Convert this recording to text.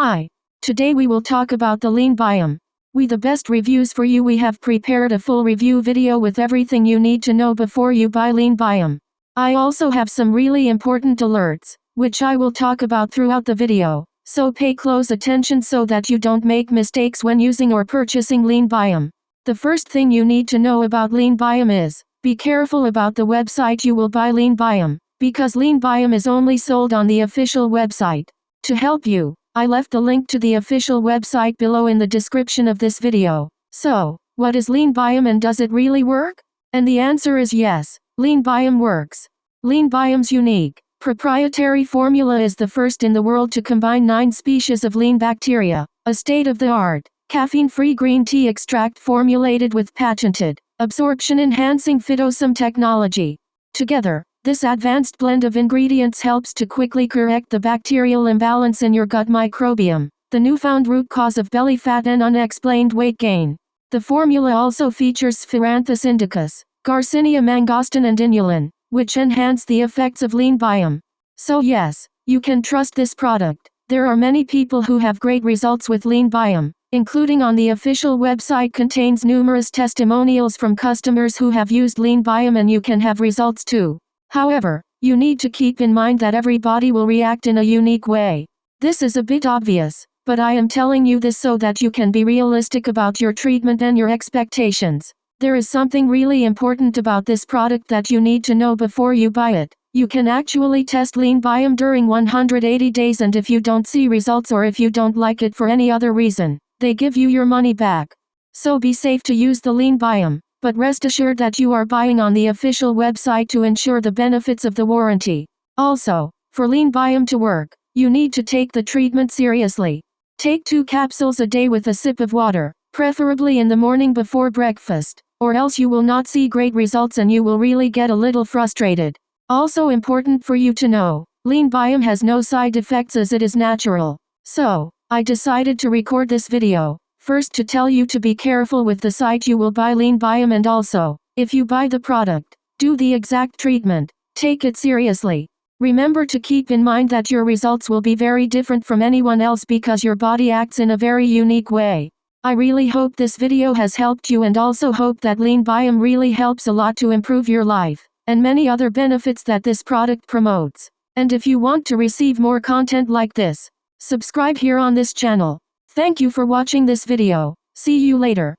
Hi. Today we will talk about the LeanBiome. With the best reviews for you, we have prepared a full review video with everything you need to know before you buy LeanBiome. I also have some really important alerts, which I will talk about throughout the video, so pay close attention so that you don't make mistakes when using or purchasing LeanBiome. The first thing you need to know about LeanBiome is, be careful about the website you will buy LeanBiome, because LeanBiome is only sold on the official website. To help you, I left the link to the official website below in the description of this video. So, what is LeanBiome and does it really work? And the answer is yes, LeanBiome works. LeanBiome's unique, proprietary formula is the first in the world to combine 9 species of lean bacteria, a state-of-the-art, caffeine-free green tea extract formulated with patented, absorption-enhancing phytosome technology. Together, this advanced blend of ingredients helps to quickly correct the bacterial imbalance in your gut microbiome, the newfound root cause of belly fat and unexplained weight gain. The formula also features Sphaeranthus indicus, Garcinia mangostin and inulin, which enhance the effects of LeanBiome. So yes, you can trust this product. There are many people who have great results with LeanBiome, including on the official website contains numerous testimonials from customers who have used LeanBiome, and you can have results too. However, you need to keep in mind that every body will react in a unique way. This is a bit obvious, but I am telling you this so that you can be realistic about your treatment and your expectations. There is something really important about this product that you need to know before you buy it. You can actually test LeanBiome during 180 days, and if you don't see results or if you don't like it for any other reason, they give you your money back. So be safe to use the LeanBiome, but rest assured that you are buying on the official website to ensure the benefits of the warranty. Also, for LeanBiome to work, you need to take the treatment seriously. Take 2 capsules a day with a sip of water, preferably in the morning before breakfast, or else you will not see great results and you will really get a little frustrated. Also important for you to know, LeanBiome has no side effects as it is natural. So, I decided to record this video, first to tell you to be careful with the site you will buy LeanBiome, and also, if you buy the product, do the exact treatment, take it seriously. Remember to keep in mind that your results will be very different from anyone else because your body acts in a very unique way. I really hope this video has helped you, and also hope that LeanBiome really helps a lot to improve your life, and many other benefits that this product promotes. And if you want to receive more content like this, subscribe here on this channel. Thank you for watching this video. See you later.